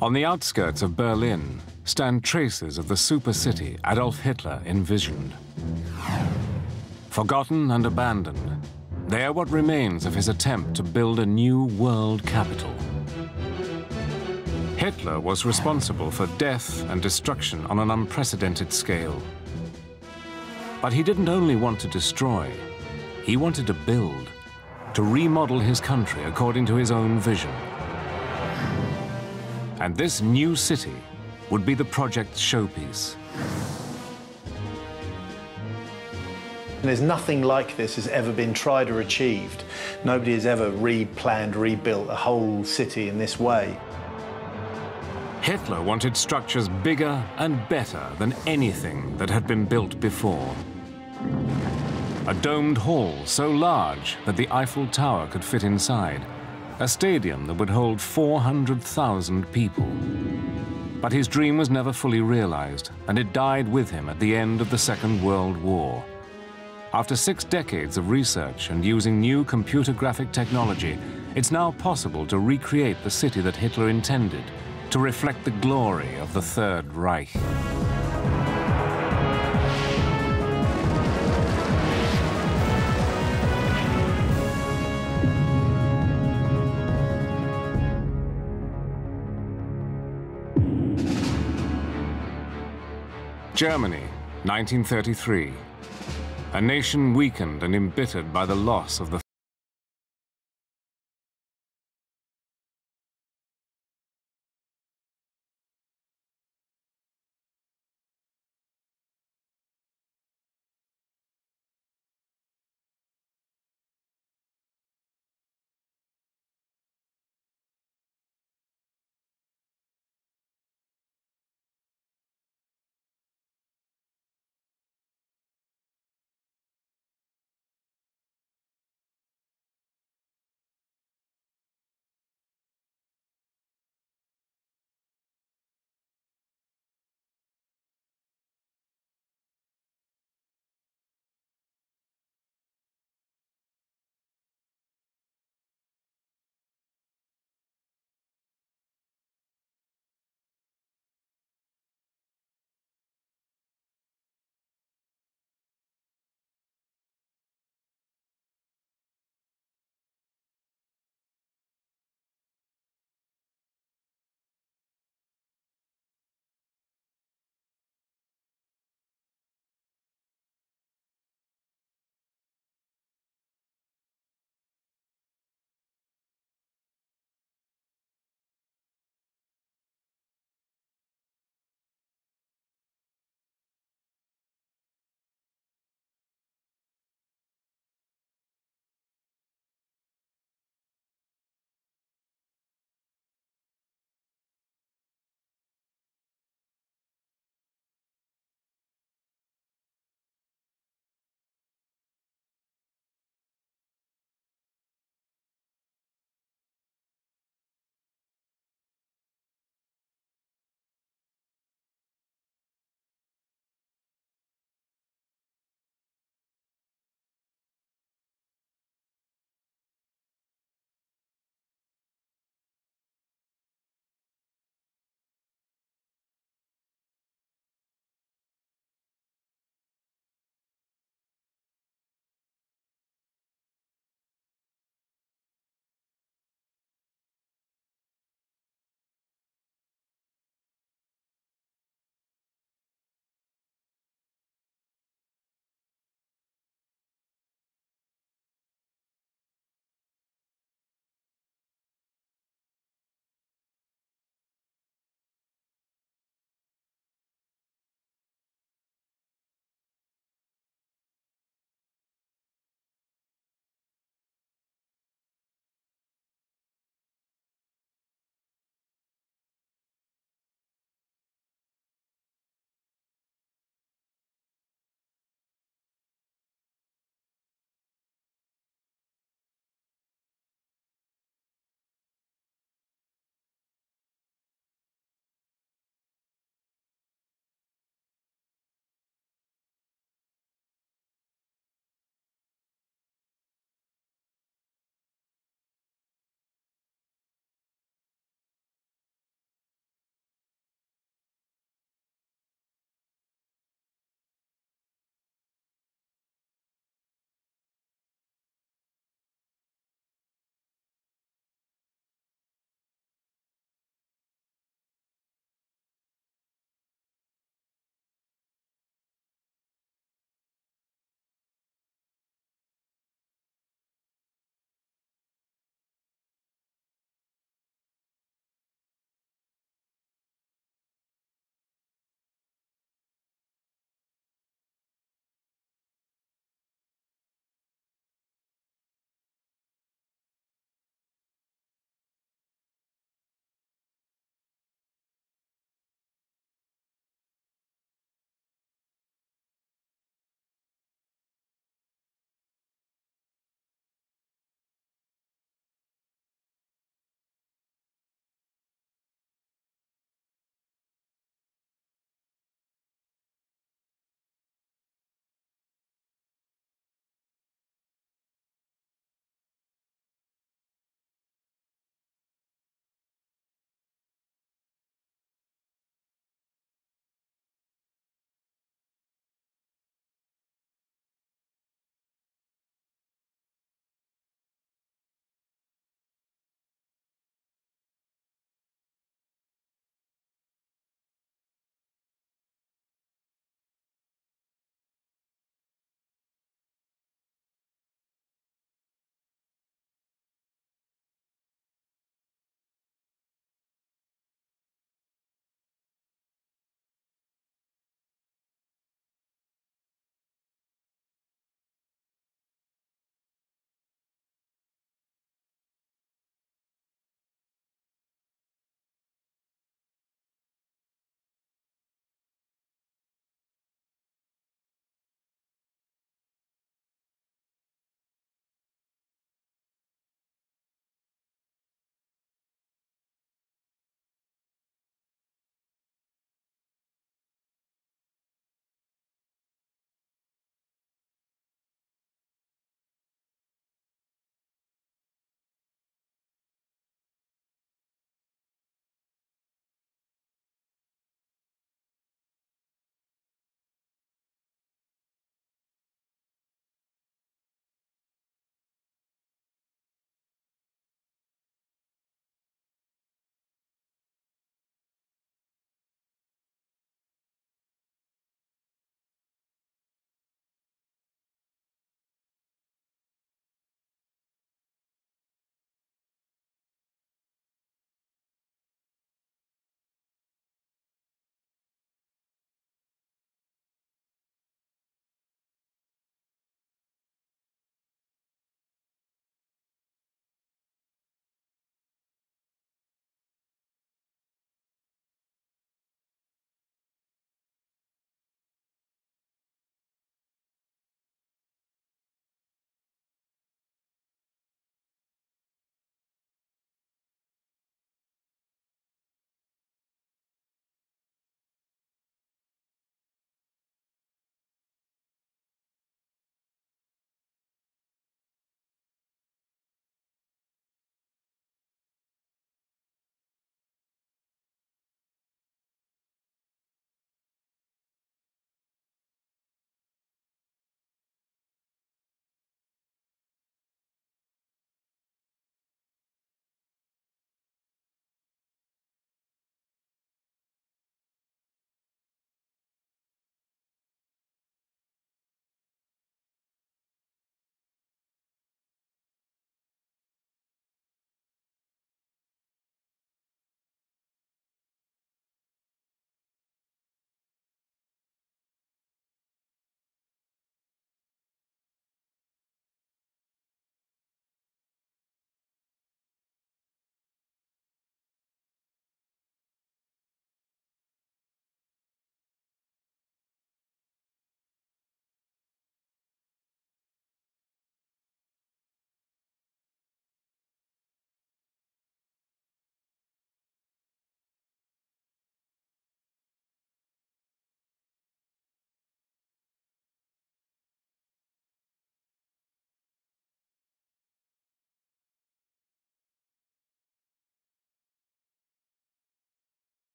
On the outskirts of Berlin stand traces of the supercity Adolf Hitler envisioned. Forgotten and abandoned, they are what remains of his attempt to build a new world capital. Hitler was responsible for death and destruction on an unprecedented scale. But he didn't only want to destroy, he wanted to build, to remodel his country according to his own vision. And this new city would be the project's showpiece. There's nothing like this has ever been tried or achieved. Nobody has ever replanned, rebuilt a whole city in this way. Hitler wanted structures bigger and better than anything that had been built before. A domed hall so large that the Eiffel Tower could fit inside. A stadium that would hold 400,000 people. But his dream was never fully realized, and it died with him at the end of the Second World War. After 6 decades of research and using new computer graphic technology, it's now possible to recreate the city that Hitler intended, to reflect the glory of the Third Reich. Germany, 1933. A nation weakened and embittered by the loss of the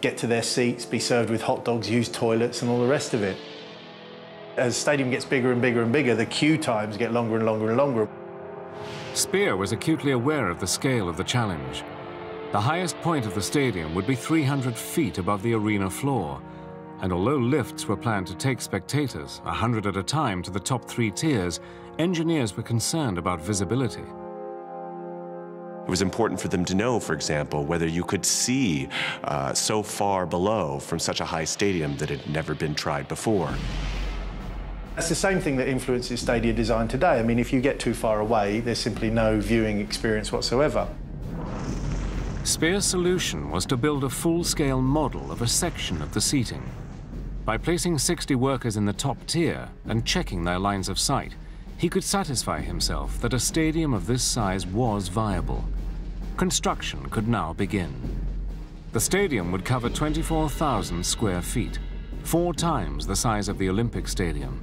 get to their seats, be served with hot dogs, use toilets and all the rest of it. As the stadium gets bigger and bigger and bigger, the queue times get longer and longer and longer. Speer was acutely aware of the scale of the challenge. The highest point of the stadium would be 300 feet above the arena floor, and although lifts were planned to take spectators 100 at a time to the top 3 tiers, engineers were concerned about visibility. It was important for them to know, for example, whether you could see so far below from such a high stadium that had never been tried before. That's the same thing that influences stadium design today. I mean, if you get too far away, there's simply no viewing experience whatsoever. Speer's solution was to build a full-scale model of a section of the seating. By placing 60 workers in the top tier and checking their lines of sight, he could satisfy himself that a stadium of this size was viable. Construction could now begin. The stadium would cover 24,000 square feet, 4 times the size of the Olympic Stadium,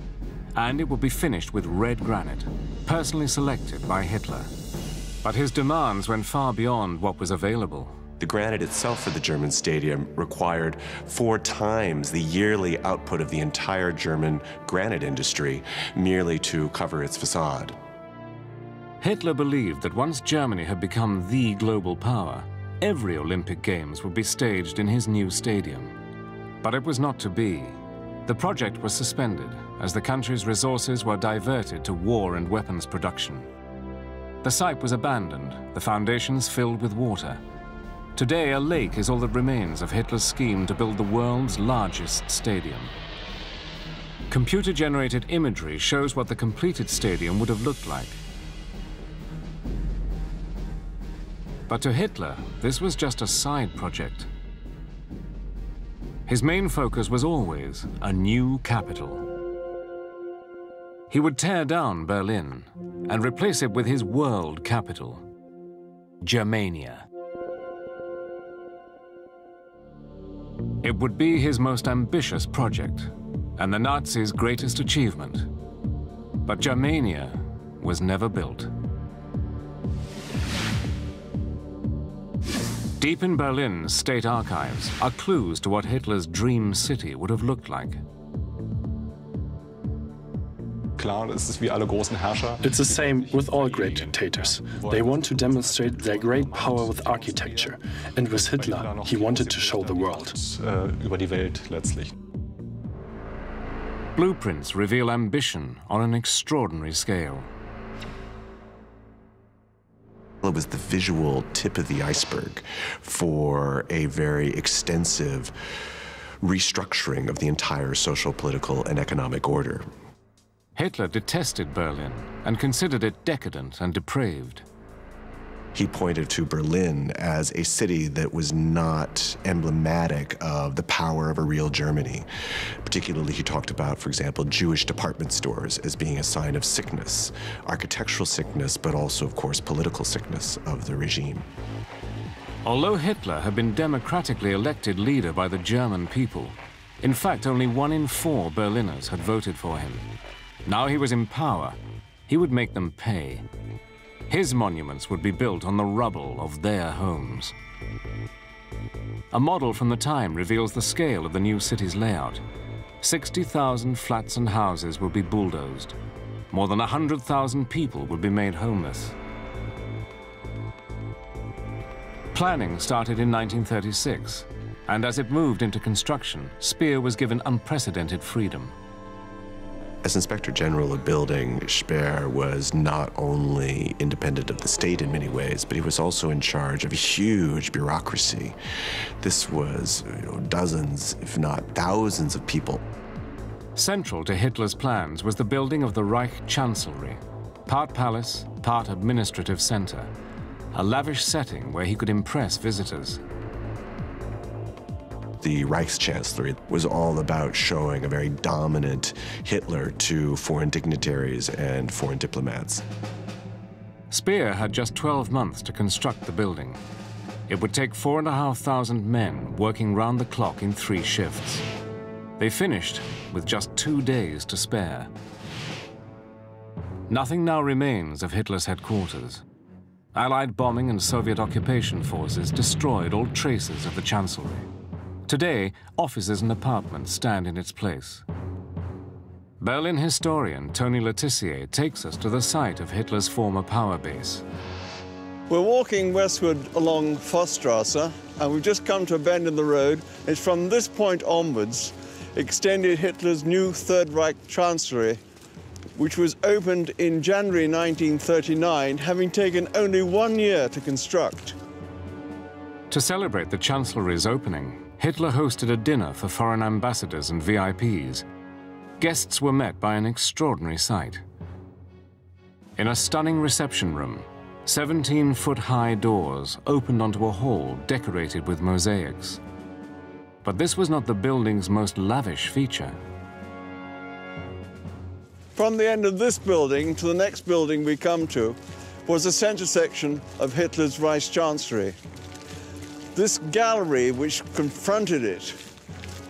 and it would be finished with red granite, personally selected by Hitler. But his demands went far beyond what was available. The granite itself for the German stadium required 4 times the yearly output of the entire German granite industry merely to cover its facade. Hitler believed that once Germany had become the global power, every Olympic Games would be staged in his new stadium. But it was not to be. The project was suspended as the country's resources were diverted to war and weapons production. The site was abandoned, the foundations filled with water. Today, a lake is all that remains of Hitler's scheme to build the world's largest stadium. Computer-generated imagery shows what the completed stadium would have looked like. But to Hitler, this was just a side project. His main focus was always a new capital. He would tear down Berlin and replace it with his world capital, Germania. It would be his most ambitious project and the Nazis' greatest achievement. But Germania was never built. Deep in Berlin's state archives are clues to what Hitler's dream city would have looked like. It's the same with all great dictators. They want to demonstrate their great power with architecture. And with Hitler, he wanted to show the world. Blueprints reveal ambition on an extraordinary scale. It was the visual tip of the iceberg for a very extensive restructuring of the entire social, political, and economic order. Hitler detested Berlin and considered it decadent and depraved. He pointed to Berlin as a city that was not emblematic of the power of a real Germany. Particularly, he talked about, for example, Jewish department stores as being a sign of sickness, architectural sickness, but also, of course, political sickness of the regime. Although Hitler had been democratically elected leader by the German people, in fact, only 1 in 4 Berliners had voted for him. Now he was in power, he would make them pay. His monuments would be built on the rubble of their homes. A model from the time reveals the scale of the new city's layout. 60,000 flats and houses would be bulldozed. More than 100,000 people would be made homeless. Planning started in 1936, and as it moved into construction, Speer was given unprecedented freedom. As Inspector General of Building, Speer was not only independent of the state in many ways, but he was also in charge of a huge bureaucracy. This was dozens, if not thousands of people. Central to Hitler's plans was the building of the Reich Chancellery, part palace, part administrative center, a lavish setting where he could impress visitors. The Reichschancellery was all about showing a very dominant Hitler to foreign dignitaries and foreign diplomats. Speer had just 12 months to construct the building. It would take 4,500 men working round the clock in 3 shifts. They finished with just 2 days to spare. Nothing now remains of Hitler's headquarters. Allied bombing and Soviet occupation forces destroyed all traces of the Chancellery. Today, offices and apartments stand in its place. Berlin historian Tony Letizier takes us to the site of Hitler's former power base. We're walking westward along Forststrasse, and we've just come to a bend in the road. It's from this point onwards extended Hitler's new Third Reich Chancellery, which was opened in January 1939, having taken only 1 year to construct. To celebrate the Chancellery's opening, Hitler hosted a dinner for foreign ambassadors and VIPs. Guests were met by an extraordinary sight. In a stunning reception room, 17-foot-high doors opened onto a hall decorated with mosaics. But this was not the building's most lavish feature. From the end of this building to the next building we come to was the center section of Hitler's Reichschancellery. This gallery, which confronted it,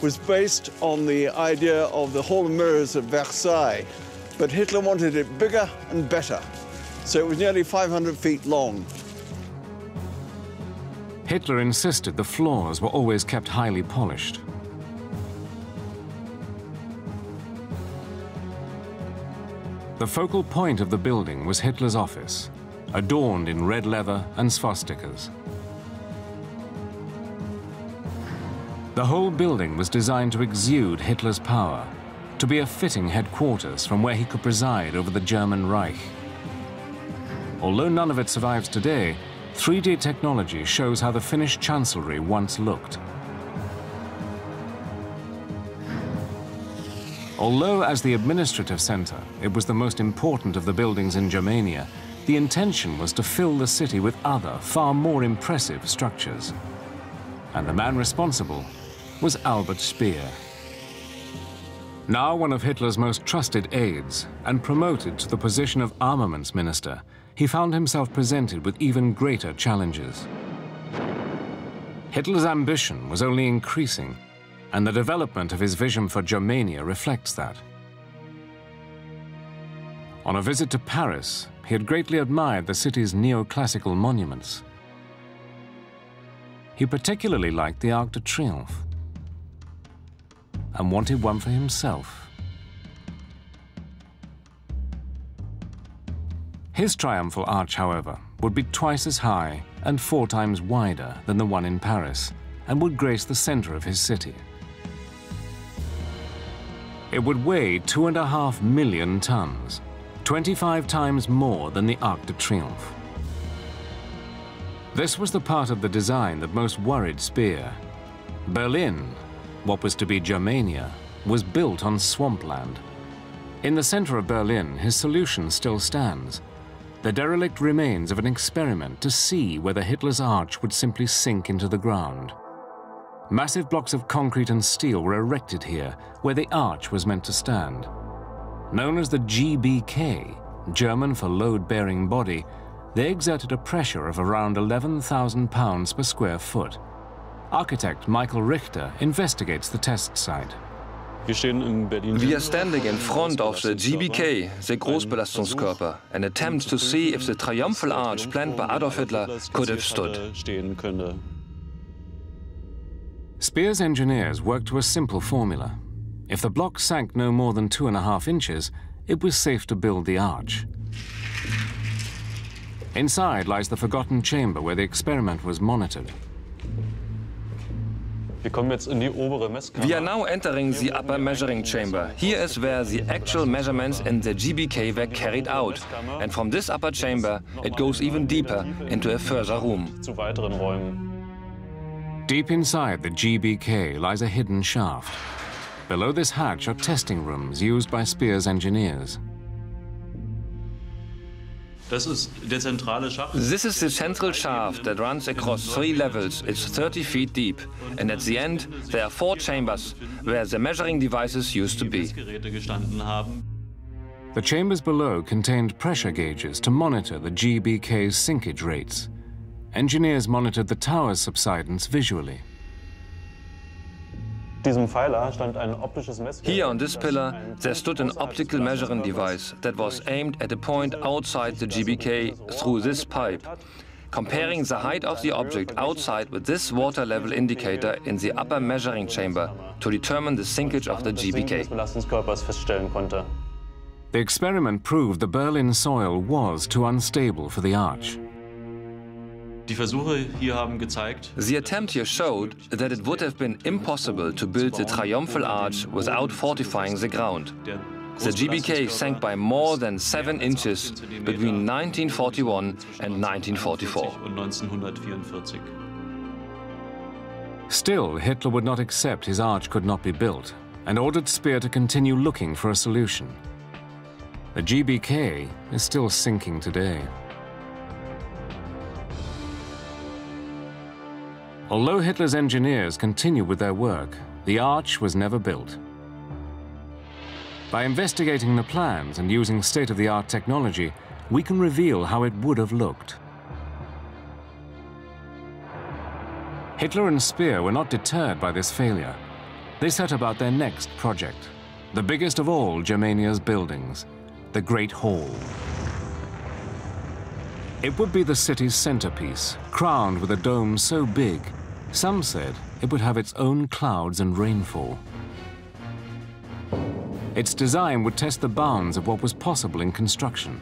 was based on the idea of the Hall of Mirrors at Versailles, but Hitler wanted it bigger and better, so it was nearly 500 feet long. Hitler insisted the floors were always kept highly polished. The focal point of the building was Hitler's office, adorned in red leather and swastikas. The whole building was designed to exude Hitler's power, to be a fitting headquarters from where he could preside over the German Reich. Although none of it survives today, 3D technology shows how the finished chancellery once looked. Although as the administrative center, it was the most important of the buildings in Germania, the intention was to fill the city with other, far more impressive structures. And the man responsible was Albert Speer. Now one of Hitler's most trusted aides and promoted to the position of armaments minister, he found himself presented with even greater challenges. Hitler's ambition was only increasing, and the development of his vision for Germania reflects that. On a visit to Paris, he had greatly admired the city's neoclassical monuments. He particularly liked the Arc de Triomphe and wanted one for himself. His triumphal arch, however, would be twice as high and 4 times wider than the one in Paris, and would grace the center of his city. It would weigh 2.5 million tons, 25 times more than the Arc de Triomphe. This was the part of the design that most worried Speer. Berlin, what was to be Germania, was built on swampland. In the center of Berlin, his solution still stands. The derelict remains of an experiment to see whether Hitler's arch would simply sink into the ground. Massive blocks of concrete and steel were erected here, where the arch was meant to stand. Known as the GBK, German for load-bearing body, they exerted a pressure of around 11,000 pounds per square foot. Architect Michael Richter investigates the test site. We are standing in front of the GBK, the Großbelastungskörper, and attempt to see if the triumphal arch planned by Adolf Hitler could have stood. Speer's engineers worked to a simple formula. If the block sank no more than 2.5 inches, it was safe to build the arch. Inside lies the forgotten chamber where the experiment was monitored. We are now entering the upper measuring chamber. Here is where the actual measurements in the GBK were carried out. And from this upper chamber, it goes even deeper into a further room. Deep inside the GBK lies a hidden shaft. Below this hatch are testing rooms used by Speer's engineers. This is the central shaft that runs across 3 levels. It's 30 feet deep. And at the end, there are 4 chambers where the measuring devices used to be. The chambers below contained pressure gauges to monitor the GBK's sinkage rates. Engineers monitored the tower's subsidence visually. Here on this pillar, there stood an optical measuring device that was aimed at a point outside the GBK through this pipe. comparing the height of the object outside with this water level indicator in the upper measuring chamber to determine the sinkage of the GBK. The experiment proved the Berlin soil was too unstable for the arch. The attempt here showed that it would have been impossible to build the triumphal arch without fortifying the ground. The GBK sank by more than 7 inches between 1941 and 1944. Still, Hitler would not accept his arch could not be built and ordered Speer to continue looking for a solution. The GBK is still sinking today. Although Hitler's engineers continued with their work, the arch was never built. By investigating the plans and using state-of-the-art technology, we can reveal how it would have looked. Hitler and Speer were not deterred by this failure. They set about their next project, the biggest of all Germania's buildings, the Great Hall. It would be the city's centerpiece, crowned with a dome so big, some said it would have its own clouds and rainfall. Its design would test the bounds of what was possible in construction,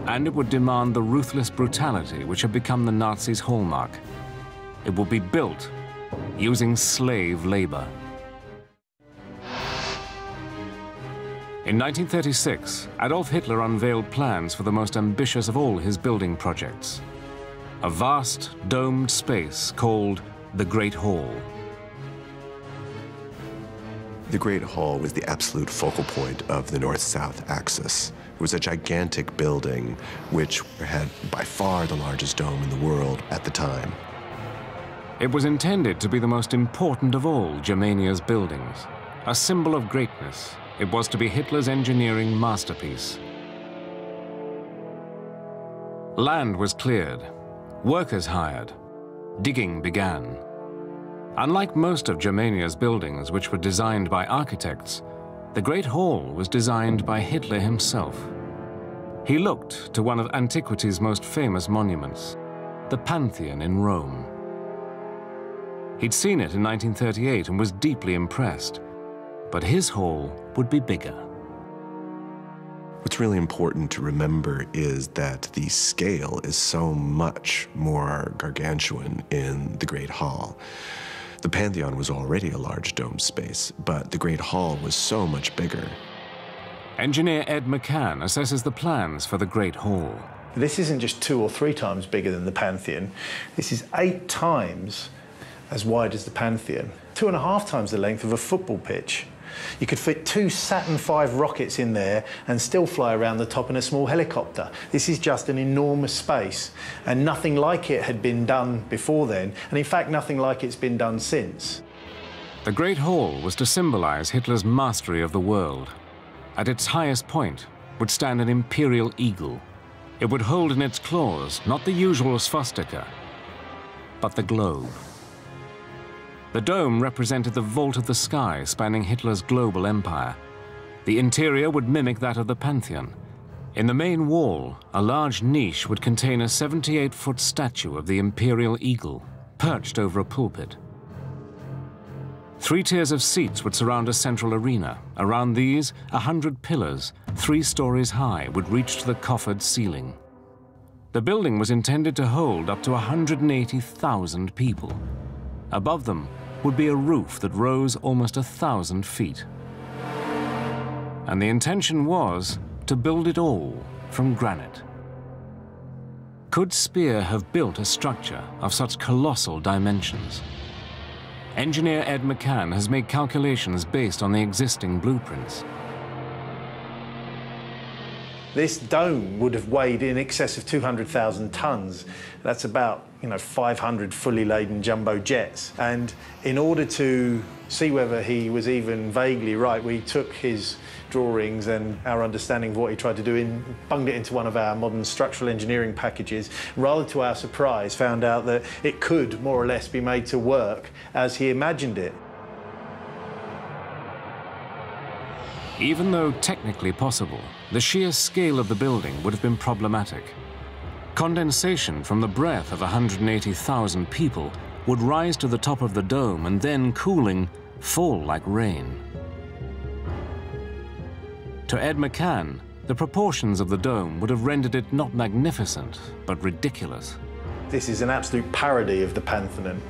and it would demand the ruthless brutality which had become the Nazis' hallmark. It would be built using slave labor. In 1936, Adolf Hitler unveiled plans for the most ambitious of all his building projects, a vast domed space called the Great Hall. The Great Hall was the absolute focal point of the north-south axis. It was a gigantic building which had by far the largest dome in the world at the time. It was intended to be the most important of all Germania's buildings, a symbol of greatness. It was to be Hitler's engineering masterpiece. Land was cleared, workers hired, digging began. Unlike most of Germania's buildings, which were designed by architects, the Great Hall was designed by Hitler himself. He looked to one of antiquity's most famous monuments, the Pantheon in Rome. He'd seen it in 1938 and was deeply impressed, but his hall would be bigger. What's really important to remember is that the scale is so much more gargantuan in the Great Hall. The Pantheon was already a large domed space, but the Great Hall was so much bigger. Engineer Ed McCann assesses the plans for the Great Hall. This isn't just 2 or 3 times bigger than the Pantheon. This is 8 times as wide as the Pantheon, 2.5 times the length of a football pitch. You could fit 2 Saturn V rockets in there and still fly around the top in a small helicopter. This is just an enormous space, and nothing like it had been done before then, and in fact nothing like it's been done since. The Great Hall was to symbolize Hitler's mastery of the world. At its highest point would stand an imperial eagle. It would hold in its claws not the usual swastika, but the globe. The dome represented the vault of the sky spanning Hitler's global empire. The interior would mimic that of the Pantheon. In the main wall, a large niche would contain a 78-foot statue of the imperial eagle, perched over a pulpit. 3 tiers of seats would surround a central arena. Around these, 100 pillars, 3 stories high, would reach to the coffered ceiling. The building was intended to hold up to 180,000 people. Above them would be a roof that rose almost 1,000 feet. And the intention was to build it all from granite. Could Speer have built a structure of such colossal dimensions? Engineer Ed McCann has made calculations based on the existing blueprints. This dome would have weighed in excess of 200,000 tons. That's about, 500 fully laden jumbo jets. And in order to see whether he was even vaguely right, we took his drawings and our understanding of what he tried to do, bunged it into one of our modern structural engineering packages. Rather to our surprise, found out that it could more or less be made to work as he imagined it. Even though technically possible, the sheer scale of the building would have been problematic. Condensation from the breath of 180,000 people would rise to the top of the dome and then, cooling, fall like rain. To Ed McCann, the proportions of the dome would have rendered it not magnificent, but ridiculous. This is an absolute parody of the Pantheon.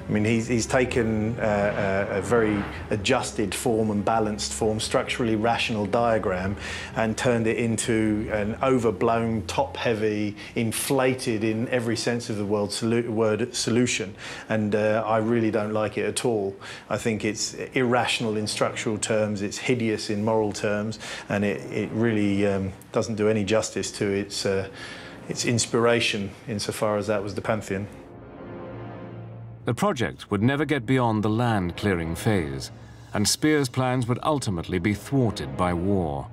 I mean, he's taken a very adjusted form and balanced form, structurally rational diagram, and turned it into an overblown, top-heavy, inflated in every sense of the word solution. And I really don't like it at all. I think it's irrational in structural terms, it's hideous in moral terms, and it really doesn't do any justice to its inspiration insofar as that was the Pantheon. The project would never get beyond the land-clearing phase, and Speer's plans would ultimately be thwarted by war.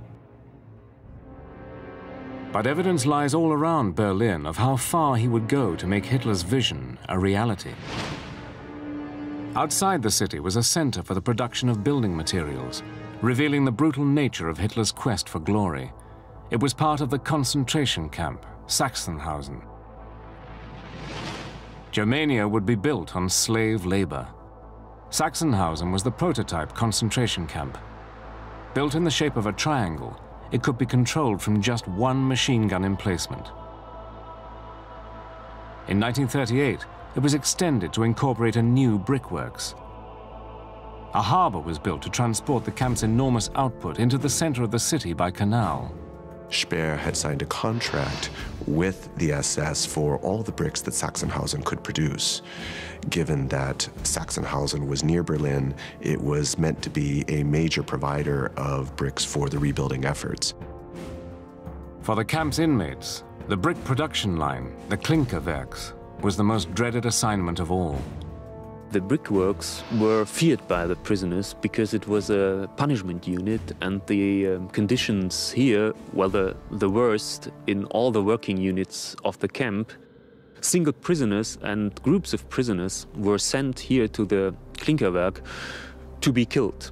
But evidence lies all around Berlin of how far he would go to make Hitler's vision a reality. Outside the city was a center for the production of building materials, revealing the brutal nature of Hitler's quest for glory. It was part of the concentration camp, Sachsenhausen. Germania would be built on slave labor. Sachsenhausen was the prototype concentration camp. Built in the shape of a triangle, it could be controlled from just one machine gun emplacement. In 1938, it was extended to incorporate a new brickworks. A harbor was built to transport the camp's enormous output into the center of the city by canal. Speer had signed a contract with the SS for all the bricks that Sachsenhausen could produce. Given that Sachsenhausen was near Berlin, it was meant to be a major provider of bricks for the rebuilding efforts. For the camp's inmates, the brick production line, the Klinkerwerks, was the most dreaded assignment of all. The brickworks were feared by the prisoners because it was a punishment unit, and the conditions here were the worst in all the working units of the camp. Single prisoners and groups of prisoners were sent here to the Klinkerwerk to be killed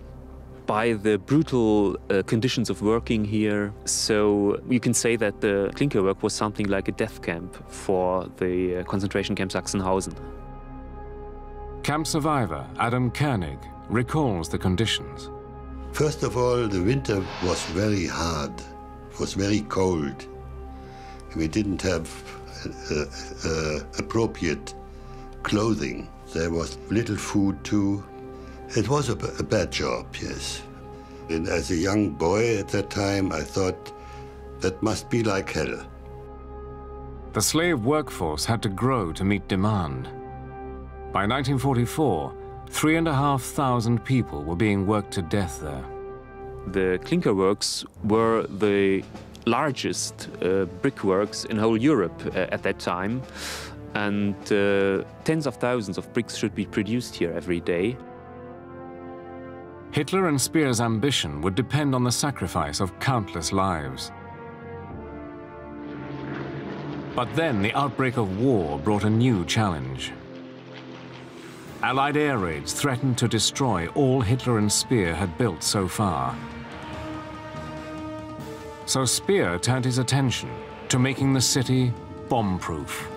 by the brutal conditions of working here. So you can say that the Klinkerwerk was something like a death camp for the concentration camp Sachsenhausen. Camp survivor Adam Koenig recalls the conditions. First of all, the winter was very hard. It was very cold. We didn't have appropriate clothing. There was little food too. It was a bad job, yes. And as a young boy at that time, I thought that must be like hell. The slave workforce had to grow to meet demand. By 1944, 3,500 people were being worked to death there. The Klinkerworks were the largest brickworks in whole Europe at that time, and tens of thousands of bricks should be produced here every day. Hitler and Speer's ambition would depend on the sacrifice of countless lives. But then the outbreak of war brought a new challenge. Allied air raids threatened to destroy all Hitler and Speer had built so far. So Speer turned his attention to making the city bomb-proof.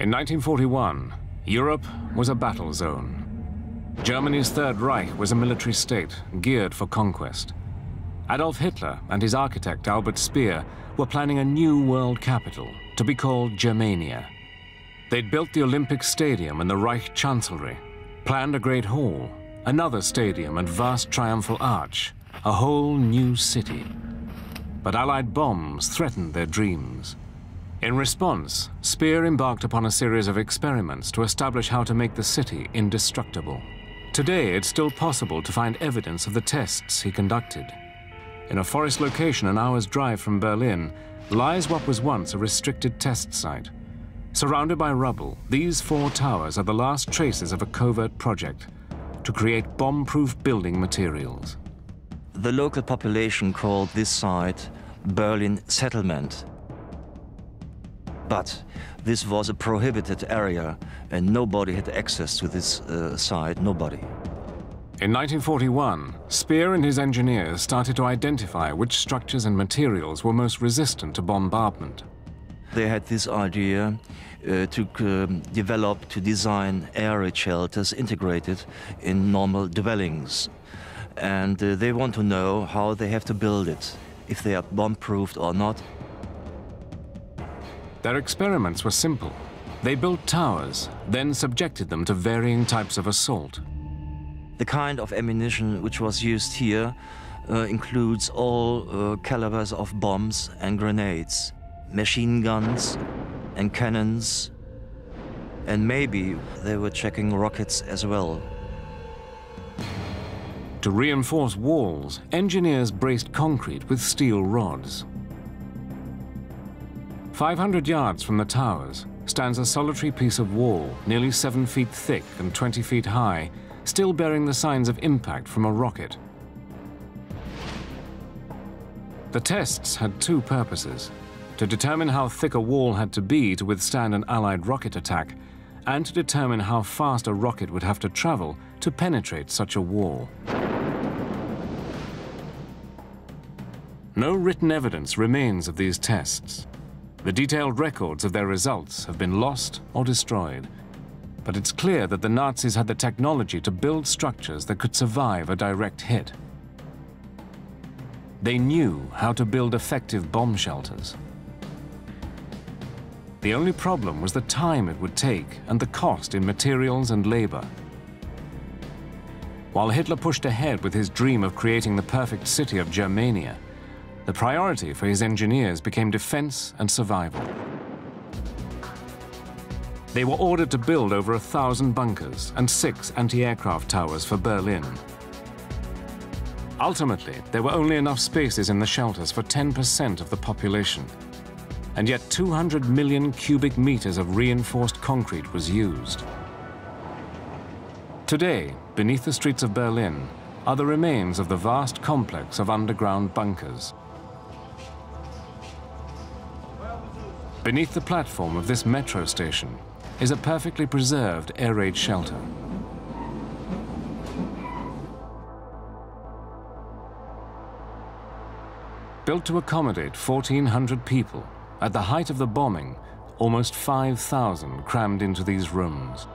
In 1941, Europe was a battle zone. Germany's Third Reich was a military state geared for conquest. Adolf Hitler and his architect Albert Speer were planning a new world capital to be called Germania. They'd built the Olympic Stadium and the Reich Chancellery, planned a great hall, another stadium and vast triumphal arch, a whole new city. But Allied bombs threatened their dreams. In response, Speer embarked upon a series of experiments to establish how to make the city indestructible. Today, it's still possible to find evidence of the tests he conducted. In a forest location an hour's drive from Berlin lies what was once a restricted test site. Surrounded by rubble, these 4 towers are the last traces of a covert project to create bomb-proof building materials. The local population called this site Berlin Settlement. But this was a prohibited area and nobody had access to this site, nobody. In 1941, Speer and his engineers started to identify which structures and materials were most resistant to bombardment. They had this idea to design air raid shelters integrated in normal dwellings. And they want to know how they have to build it, if they are bomb-proofed or not. Their experiments were simple. They built towers, then subjected them to varying types of assault. The kind of ammunition which was used here includes all calibers of bombs and grenades, machine guns and cannons, and maybe they were checking rockets as well. To reinforce walls, engineers braced concrete with steel rods. 500 yards from the towers stands a solitary piece of wall, nearly 7 feet thick and 20 feet high, still bearing the signs of impact from a rocket. The tests had two purposes: to determine how thick a wall had to be to withstand an Allied rocket attack, and to determine how fast a rocket would have to travel to penetrate such a wall. No written evidence remains of these tests. The detailed records of their results have been lost or destroyed. But it's clear that the Nazis had the technology to build structures that could survive a direct hit. They knew how to build effective bomb shelters. The only problem was the time it would take and the cost in materials and labor. While Hitler pushed ahead with his dream of creating the perfect city of Germania, the priority for his engineers became defense and survival. They were ordered to build over 1,000 bunkers and 6 anti-aircraft towers for Berlin. Ultimately, there were only enough spaces in the shelters for 10% of the population, and yet 200 million cubic meters of reinforced concrete was used. Today, beneath the streets of Berlin, are the remains of the vast complex of underground bunkers. Beneath the platform of this metro station is a perfectly preserved air raid shelter. Built to accommodate 1,400 people, at the height of the bombing, almost 5,000 crammed into these rooms.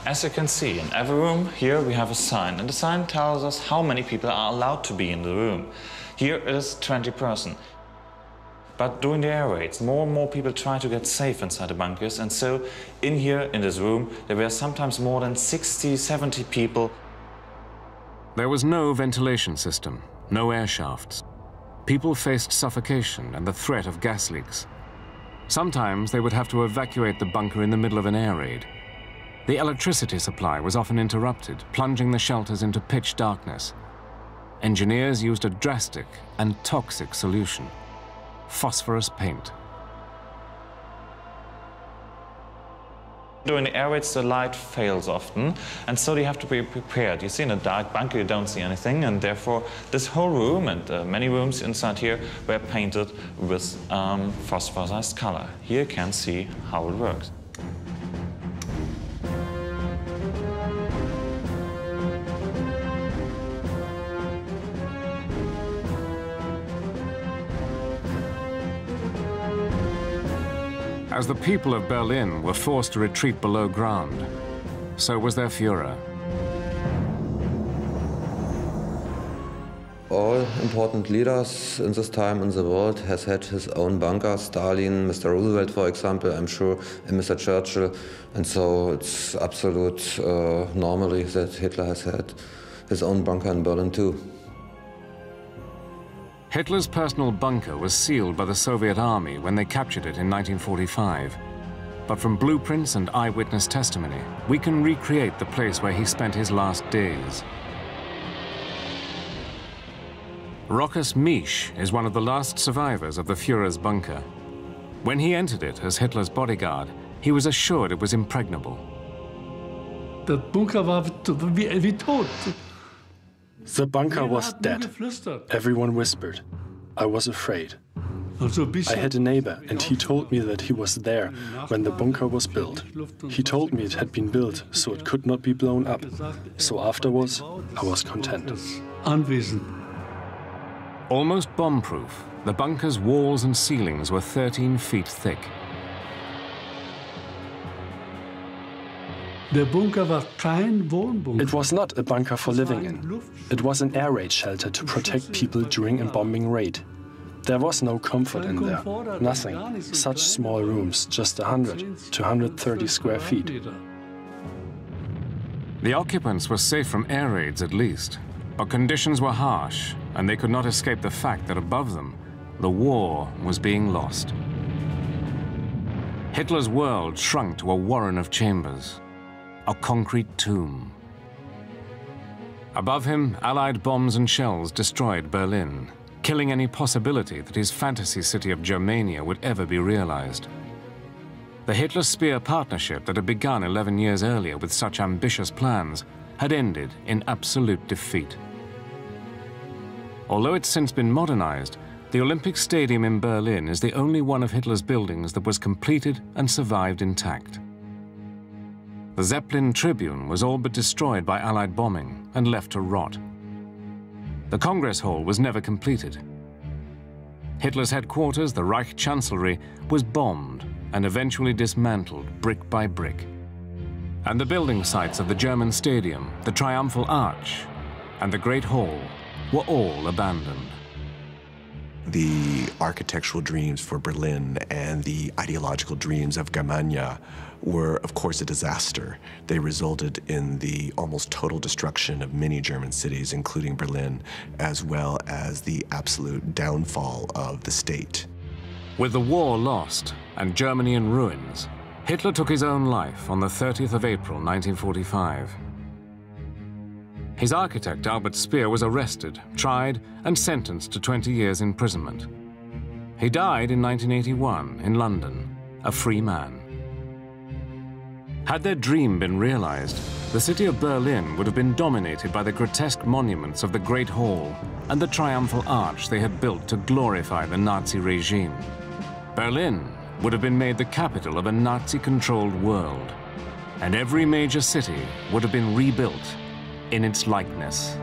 As you can see, in every room here we have a sign, and the sign tells us how many people are allowed to be in the room. Here it is 20 persons. But during the air raids, more and more people try to get safe inside the bunkers, and so in here, in this room, there were sometimes more than 60, 70 people. There was no ventilation system, no air shafts. People faced suffocation and the threat of gas leaks. Sometimes they would have to evacuate the bunker in the middle of an air raid. The electricity supply was often interrupted, plunging the shelters into pitch darkness. Engineers used a drastic and toxic solution: phosphorus paint. During the air raids, the light fails often, and so you have to be prepared. You see, in a dark bunker, you don't see anything, and therefore this whole room and many rooms inside here were painted with phosphorized color. Here you can see how it works. As the people of Berlin were forced to retreat below ground, so was their Führer. All important leaders in this time in the world has had his own bunker. Stalin, Mr. Roosevelt, for example, I'm sure, and Mr. Churchill. And so it's absolute normally that Hitler has had his own bunker in Berlin too. Hitler's personal bunker was sealed by the Soviet army when they captured it in 1945. But from blueprints and eyewitness testimony, we can recreate the place where he spent his last days. Rochus Misch is one of the last survivors of the Führer's bunker. When he entered it as Hitler's bodyguard, he was assured it was impregnable. The bunker war wie tot. The bunker was dead. Everyone whispered. I was afraid. I had a neighbor, and he told me that he was there when the bunker was built. He told me it had been built, so it could not be blown up. So afterwards, I was content. Almost bomb-proof, the bunker's walls and ceilings were 13 feet thick. It was not a bunker for living in. It was an air raid shelter to protect people during a bombing raid. There was no comfort in there, nothing. Such small rooms, just 100 to 130 square feet. The occupants were safe from air raids at least, but conditions were harsh, and they could not escape the fact that above them, the war was being lost. Hitler's world shrunk to a warren of chambers, a concrete tomb. Above him, Allied bombs and shells destroyed Berlin, killing any possibility that his fantasy city of Germania would ever be realized. The Hitler-Speer partnership that had begun 11 years earlier with such ambitious plans had ended in absolute defeat. Although it's since been modernized, the Olympic Stadium in Berlin is the only one of Hitler's buildings that was completed and survived intact. The Zeppelin Tribune was all but destroyed by Allied bombing and left to rot. The Congress Hall was never completed. Hitler's headquarters, the Reich Chancellery, was bombed and eventually dismantled brick by brick. And the building sites of the German Stadium, the Triumphal Arch, and the Great Hall were all abandoned. The architectural dreams for Berlin and the ideological dreams of Germania were, of course, a disaster. They resulted in the almost total destruction of many German cities, including Berlin, as well as the absolute downfall of the state. With the war lost and Germany in ruins, Hitler took his own life on the 30th of April, 1945. His architect, Albert Speer, was arrested, tried, and sentenced to 20 years imprisonment. He died in 1981 in London, a free man. Had their dream been realized, the city of Berlin would have been dominated by the grotesque monuments of the Great Hall and the Triumphal Arch they had built to glorify the Nazi regime. Berlin would have been made the capital of a Nazi-controlled world, and every major city would have been rebuilt in its likeness.